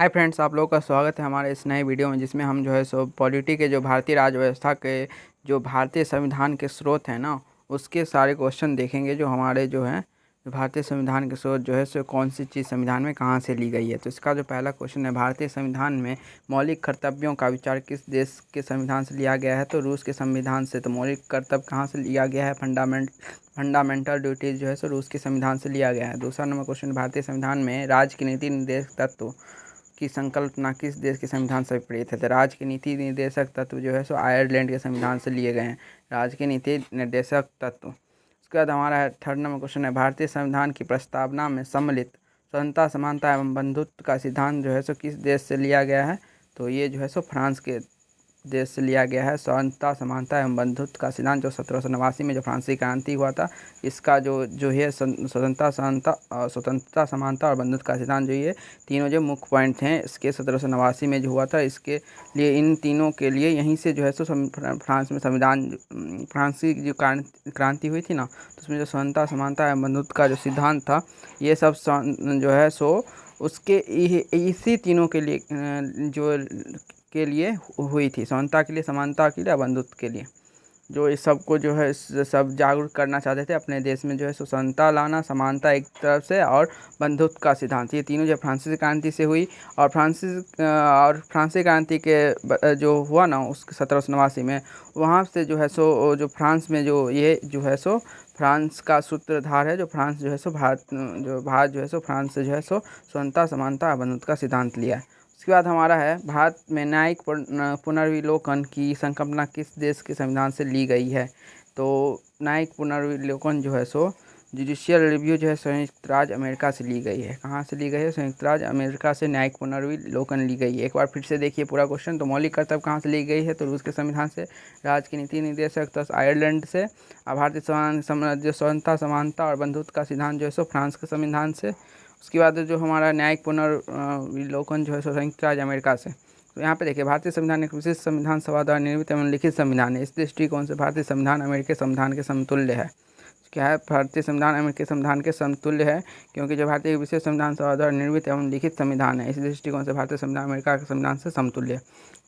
Hi friends, आप लोगों का स्वागत है हमारे इस नए वीडियो में, जिसमें हम जो है सो पॉलिटी के जो भारतीय राज्य व्यवस्था के जो भारतीय संविधान के स्रोत हैं ना, उसके सारे क्वेश्चन देखेंगे। जो हमारे जो हैं भारतीय संविधान के स्रोत जो है सो कौन सी चीज़ संविधान में कहाँ से ली गई है। तो इसका जो पहला क्वेश्चन है, भारतीय संविधान में मौलिक कर्तव्यों का विचार किस देश के संविधान से लिया गया है? तो रूस के संविधान से। तो मौलिक कर्तव्य कहाँ से लिया गया है? फंडामेंटल ड्यूटीज जो है सो रूस के संविधान से लिया गया है। दूसरा नंबर क्वेश्चन, भारतीय संविधान में राज्य की नीति निर्देशक तत्व की संकल्पना किस देश के संविधान से प्रेरित है? तो राज्य के नीति निर्देशक तत्व जो है सो आयरलैंड के संविधान से लिए गए हैं, राज्य के नीति निर्देशक तत्व। उसके बाद हमारा है थर्ड नंबर क्वेश्चन है, भारतीय संविधान की प्रस्तावना में सम्मिलित स्वतंत्रता, समानता एवं बंधुत्व का सिद्धांत जो है सो किस देश से लिया गया है? तो ये जो है सो फ्रांस के देश से लिया गया है। स्वतंत्रता, समानता एवं बंधुत्व का सिद्धांत जो 1789 में जो फ्रांसीसी क्रांति हुआ था, इसका जो है स्वतंत्रता, समानता और बंधुत्व का सिद्धांत, जो ये तीनों जो मुख्य पॉइंट हैं इसके 1789 में जो हुआ था, इसके लिए इन तीनों के लिए यहीं से जो है सो फ्रांस में संविधान, फ्रांसीसी जो क्रांति हुई थी ना, तो उसमें जो स्वतंत्रता, समानता एवं बंधुत्व का जो सिद्धांत था, ये सब जो है सो उसके इसी तीनों के लिए जो के लिए हुई थी, समानता के लिए, समानता के लिए, बंधुत्व के लिए। जो इस सबको जो है सब जागरूक करना चाहते थे अपने देश में, जो है स्वतंत्रता लाना, समानता एक तरफ से, और बंधुत्व का सिद्धांत, ये तीनों जो फ्रांसीसी क्रांति से हुई। और फ्रांसीसी क्रांति के जो हुआ ना उस 1789 में, वहाँ से जो है सो जो फ्रांस में जो ये जो है सो फ्रांस का सूत्रधार है, जो फ्रांस जो है सो भारत जो है सो फ्रांस से जो है सो स्वतंत्रता, समानता, बंधुत्व का सिद्धांत लिया है। उसके बाद हमारा है, भारत में न्यायिक पुनर्विलोकन की संकल्पना किस देश के संविधान से ली गई है? तो न्यायिक पुनर्विलोकन जो है सो जुडिशियल रिव्यू जो है संयुक्त राज्य अमेरिका से ली गई है। कहाँ से ली गई है? संयुक्त राज्य अमेरिका से न्यायिक पुनर्विलोकन ली गई है। एक बार फिर से देखिए पूरा क्वेश्चन। तो मौलिक कर्तव्य कहाँ से ली गई है? तो रूस के संविधान से। राज्य की नीति निर्देशक तथा आयरलैंड से। भारतीय जो स्वतंत्रता, समानता और बंधुत्व का सिद्धांत जो है सो फ्रांस के संविधान से। उसके बाद जो हमारा न्यायिक पुनर्विलोकन जो है सो संयुक्त राज्य अमेरिका से। तो यहाँ पे देखिए, भारतीय संविधान एक विशेष संविधान सभा द्वारा निर्मित एवं लिखित संविधान है। इस दृष्टिकोण से भारतीय संविधान अमेरिकी संविधान के समतुल्य है। क्या है? भारतीय संविधान अमेरिकी संविधान के समतुल्य है, क्योंकि जो भारतीय विशेष संविधान सभा द्वारा निर्मित एवं लिखित संविधान है, इस दृष्टिकोण से भारतीय संविधान अमेरिका के संविधान से समतुल्य है।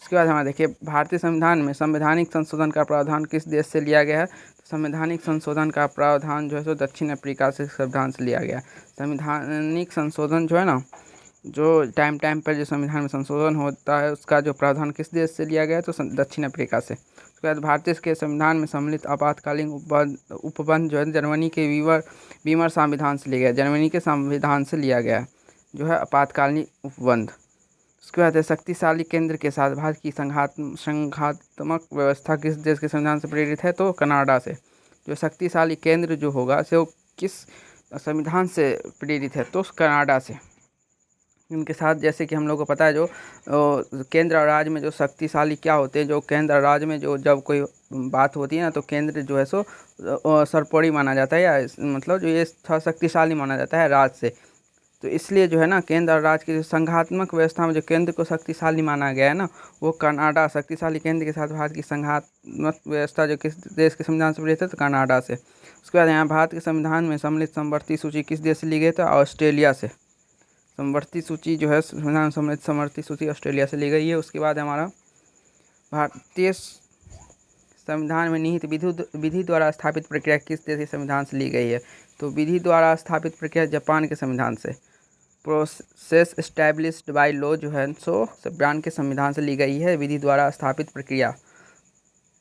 उसके बाद हमारे देखिए, भारतीय संविधान में संवैधानिक संशोधन का प्रावधान किस देश से लिया गया है? संवैधानिक संशोधन का प्रावधान जो है सो दक्षिण अफ्रीका से संविधान से लिया गया है। संवैधानिक संशोधन जो है ना, जो टाइम पर जो संविधान में संशोधन होता है, उसका जो प्रावधान किस देश से लिया गया है? तो दक्षिण अफ्रीका से। उसके बाद भारतीय के संविधान में सम्मिलित आपातकालीन उपबंध जो है जर्मनी के वीमर संविधान से लिया गया, जर्मनी के संविधान से लिया गया जो है आपातकालीन उपबंध। उसके बाद है, शक्तिशाली केंद्र के साथ भारत की संघात्मक व्यवस्था किस देश के संविधान से प्रेरित है? तो कनाडा से। जो शक्तिशाली केंद्र जो होगा से वो किस संविधान से प्रेरित है? तो कनाडा से। इनके साथ जैसे कि हम लोग को पता है, जो केंद्र और राज्य में जो शक्तिशाली क्या होते हैं, जो केंद्र और राज्य में जो जब कोई बात होती है ना, तो केंद्र जो है सो सर्वोपरि माना जाता है, या मतलब जो ये शक्तिशाली माना जाता है राज्य से। तो इसलिए जो है ना, केंद्र और राज्य की जो संघात्मक व्यवस्था में जो केंद्र को शक्तिशाली माना गया है ना, वो कनाडा। शक्तिशाली केंद्र के साथ भारत की संघात्मक व्यवस्था जो किस देश के संविधान से प्रेरित है? तो कनाडा से। उसके बाद यहाँ भारत के संविधान में सम्मिलित समवर्ती सूची किस देश से ली गई? तो ऑस्ट्रेलिया से। समवर्ती सूची जो है संविधान सम्मिलित समवर्ती सूची ऑस्ट्रेलिया से ली गई है। उसके बाद हमारा भारतीय संविधान में निहित विधि द्वारा स्थापित प्रक्रिया किस देश के संविधान से ली गई है? तो विधि द्वारा स्थापित प्रक्रिया जापान के संविधान से। प्रोसेस एस्टैब्लिश्ड बाय लॉ जो है सो जापान के संविधान से ली गई है, विधि द्वारा स्थापित प्रक्रिया।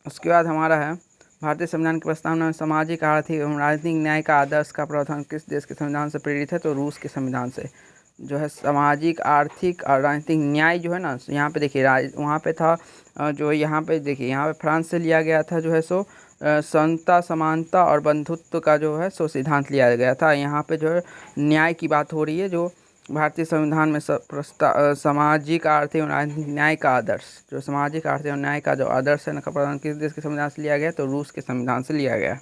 उसके बाद हमारा है, भारतीय संविधान की प्रस्तावना में सामाजिक, आर्थिक एवं राजनीतिक न्याय का आदर्श का प्रावधान किस देश के संविधान से प्रेरित है? तो रूस के संविधान से। जो है सामाजिक, आर्थिक और राजनीतिक न्याय जो है ना, यहाँ पे देखिए वहाँ पे था, जो यहाँ पे देखिए, यहाँ पे फ्रांस से लिया गया था जो है सो समता, समानता और बंधुत्व का जो है सो सिद्धांत लिया गया था। यहाँ पे जो है न्याय की बात हो रही है, जो भारतीय संविधान में सामाजिक, आर्थिक और राजनीतिक न्याय का आदर्श, जो सामाजिक, आर्थिक और न्याय का जो आदर्श है ना, का प्रावधान किस देश के संविधान से लिया गया? तो रूस के संविधान से लिया गया।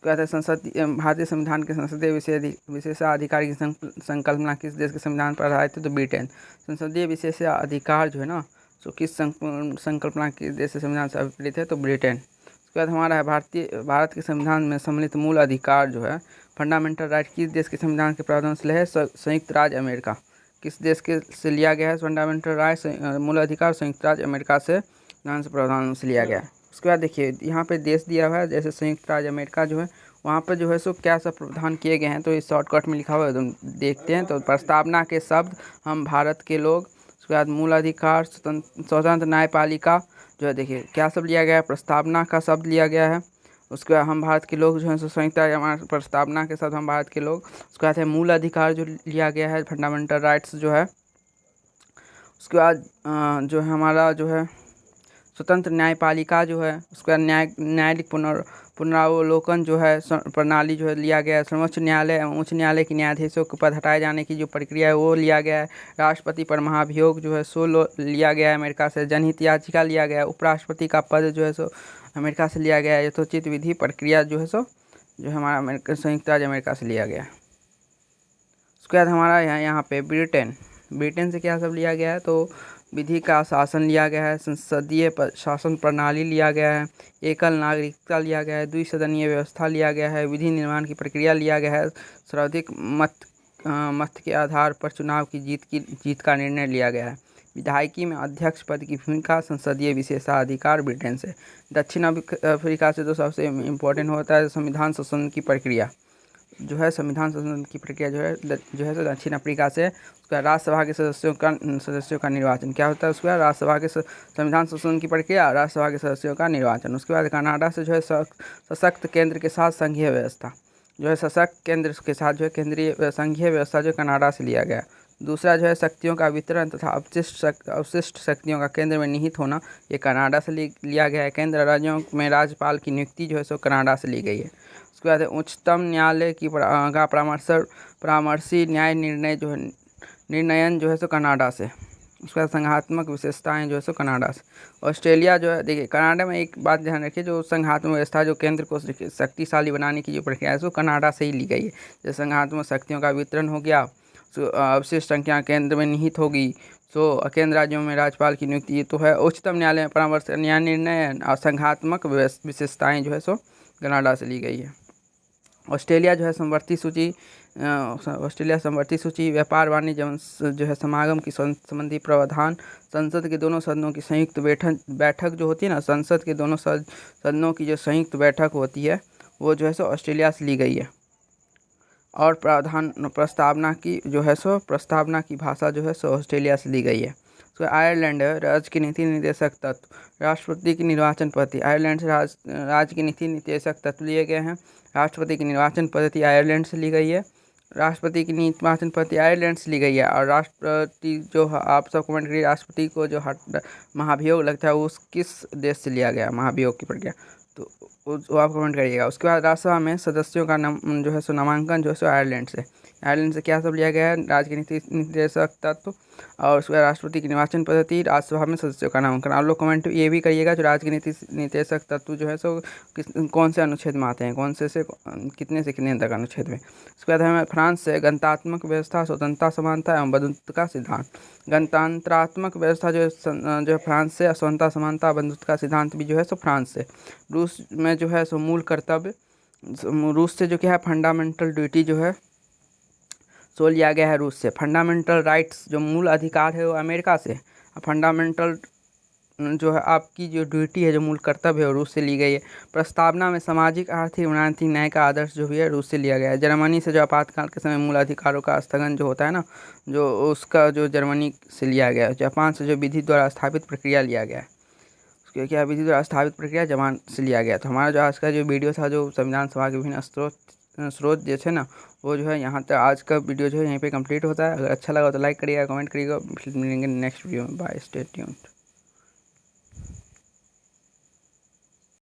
कहते हैं भारतीय संविधान के संसदीय विशेषाधिकार की संकल्पना किस देश के संविधान पर आधारित है? तो ब्रिटेन। संसदीय विशेषाधिकार जो है ना, सो किस संकल्पना किस देश के संविधान से अभिप्रेरित है? तो ब्रिटेन। उसके बाद हमारा है, भारत के संविधान में सम्मिलित मूल अधिकार जो है फंडामेंटल राइट किस देश के संविधान के प्रावधान से है? संयुक्त राज्य अमेरिका किस देश के से लिया गया है फंडामेंटल राइट्स मूल अधिकार? संयुक्त राज्य अमेरिका से प्रावधान से लिया गया है। उसके बाद देखिए यहाँ पे देश दिया हुआ है, जैसे संयुक्त राज्य अमेरिका जो है वहाँ पर जो है सो क्या सब प्रावधान किए गए हैं, तो इस शॉर्टकट में लिखा हुआ है, तो देखते हैं। तो प्रस्तावना के शब्द हम भारत के लोग, उसके बाद मूल अधिकार, स्वतंत्र न्यायपालिका जो है, देखिए क्या सब लिया गया है, प्रस्तावना का शब्द लिया गया है। उसके बाद हम भारत के लोग जो है संयुक्त राज्य हमारे प्रस्तावना के साथ हम भारत के लोग। उसके बाद है मूल अधिकार जो लिया गया है, फंडामेंटल राइट्स जो है। उसके बाद जो है हमारा जो है स्वतंत्र न्यायपालिका जो है, उसके बाद न्यायिक पुनरावलोकन जो है प्रणाली जो है लिया गया है। सर्वोच्च न्यायालय एवं उच्च न्यायालय के न्यायाधीशों के पद हटाए जाने की जो प्रक्रिया है वो लिया गया है। राष्ट्रपति पर महाभियोग जो है सो लिया गया है अमेरिका से। जनहित याचिका लिया गया है। उपराष्ट्रपति का पद जो है सो अमेरिका से लिया गया है। यथोचित विधि प्रक्रिया जो है सो जो हमारा अमेरिका संयुक्त राज्य अमेरिका से लिया गया है। उसके बाद हमारा यहाँ पे ब्रिटेन से क्या सब लिया गया है, तो विधि का शासन लिया गया है, संसदीय शासन प्रणाली लिया गया है, एकल नागरिकता लिया गया है, द्विसदनीय व्यवस्था लिया गया है, विधि निर्माण की प्रक्रिया लिया गया है, सर्वाधिक मत के आधार पर चुनाव की जीत का निर्णय लिया गया है। विधायिकी में अध्यक्ष पद की भूमिका, संसदीय विशेषाधिकार ब्रिटेन से। दक्षिण अफ्रीका से तो सबसे इम्पोर्टेंट होता है संविधान संशोधन की प्रक्रिया जो है, संविधान संशोधन की प्रक्रिया जो है दक्षिण अफ्रीका से। उसका राज्यसभा के सदस्यों का निर्वाचन क्या होता है, उसके बाद राज्यसभा के संविधान संशोधन की प्रक्रिया, राज्यसभा के सदस्यों का निर्वाचन। उसके बाद कनाडा से जो है सशक्त केंद्र के साथ संघीय व्यवस्था जो है, सशक्त केंद्र के साथ जो है केंद्रीय संघीय व्यवस्था जो कनाडा से लिया गया। दूसरा जो है शक्तियों का वितरण तथा अवशिष्ट शक्तियों का केंद्र में निहित होना, ये कनाडा से लिया गया है। केंद्र राज्यों में राज्यपाल की नियुक्ति जो है सो कनाडा से ली गई है। उसके बाद उच्चतम न्यायालय की परामर्शी न्याय निर्णयन जो है सो कनाडा से। उसके बाद संघात्मक विशेषताएं जो है सो कनाडा से। ऑस्ट्रेलिया जो है, देखिए कनाडा में एक बात ध्यान रखिए, जो संघात्मक व्यवस्था जो केंद्र को शक्तिशाली बनाने की जो प्रक्रिया है वो कनाडा से ही ली गई है। जैसे संघात्मक शक्तियों का वितरण हो गया, अवशिष्ट संख्या केंद्र में निहित होगी, तो केंद्र राज्यों में राज्यपाल की नियुक्ति, ये तो है। उच्चतम न्यायालय में परामर्श न्याय निर्णय और संघात्मक विशेषताएं जो है सो कनाडा से ली गई है। ऑस्ट्रेलिया जो है समवर्ती सूची, व्यापार वाणिज्य जो है समागम की संबंधी प्रावधान, संसद के दोनों सदनों की संयुक्त बैठक जो होती है ना, संसद के दोनों सदनों की जो संयुक्त बैठक होती है वो जो है सो ऑस्ट्रेलिया से ली गई है। और प्रस्तावना की भाषा जो है सो ऑस्ट्रेलिया से ली गई है। तो आयरलैंड है, राज्य की नीति निर्देशक तत्व, राष्ट्रपति की निर्वाचन पद्धति, आयरलैंड से राज्य की नीति निर्देशक तत्व लिए गए हैं। राष्ट्रपति की निर्वाचन पद्धति आयरलैंड से ली गई है। राष्ट्रपति की निर्वाचन पद्धति आयरलैंड से ली गई है। और राष्ट्रपति जो आप सब कमेंट करिए, राष्ट्रपति को जो महाभियोग लगता है वो किस देश से लिया गया महाभियोग की प्रक्रिया, तो वो आप कमेंट करिएगा। उसके बाद राज्यसभा में सदस्यों का जो है सो नामांकन जो है सो आयरलैंड से क्या सब लिया गया है, राज्य के नीति निर्देशक तत्व और उसके बाद राष्ट्रपति की निर्वाचन पद्धति, राज्यसभा में सदस्यों का नामांकन। आप लोग कमेंट ये भी करिएगा जो राज्य के नीति निर्देशक तत्व जो है सो कौन से अनुच्छेद में आते हैं, कौन से कितने से कितने तक अनुच्छेद में। उसके बाद हमें फ्रांस से गणतात्मक व्यवस्था, स्वतंत्रता, समानता एवं बंधुत्व का सिद्धांत। गणतंत्रात्मक व्यवस्था जो है फ्रांस से, स्वतंत्रता, समानता, बंधुत्व का सिद्धांत भी जो है सो फ्रांस से। रूस में जो है सो मूल कर्तव्य, रूस से जो क्या है फंडामेंटल ड्यूटी जो है सो लिया गया है रूस से। फंडामेंटल राइट्स जो मूल अधिकार है वो अमेरिका से। फंडामेंटल जो है आपकी जो ड्यूटी है, जो मूल कर्तव्य है वो रूस से ली गई है। प्रस्तावना में सामाजिक, आर्थिक, राजनीतिक न्याय का आदर्श जो भी है रूस से लिया गया है। जर्मनी से जो आपातकाल के समय मूल अधिकारों का स्थगन जो होता है ना, जो उसका जो जर्मनी से लिया गया है। जापान से जो विधि द्वारा स्थापित प्रक्रिया लिया गया है, उसके क्या विधि द्वारा स्थापित प्रक्रिया जापान से लिया गया। तो हमारा जो आज का जो वीडियो था, जो संविधान सभा के विभिन्न स्रोत जो है ना, वो जो है यहाँ तक आज का वीडियो जो है यहीं पे कंप्लीट होता है। अगर अच्छा लगा तो लाइक करिएगा, कमेंट करिएगा। फिर मिलेंगे नेक्स्ट वीडियो में। Bye, stay tuned.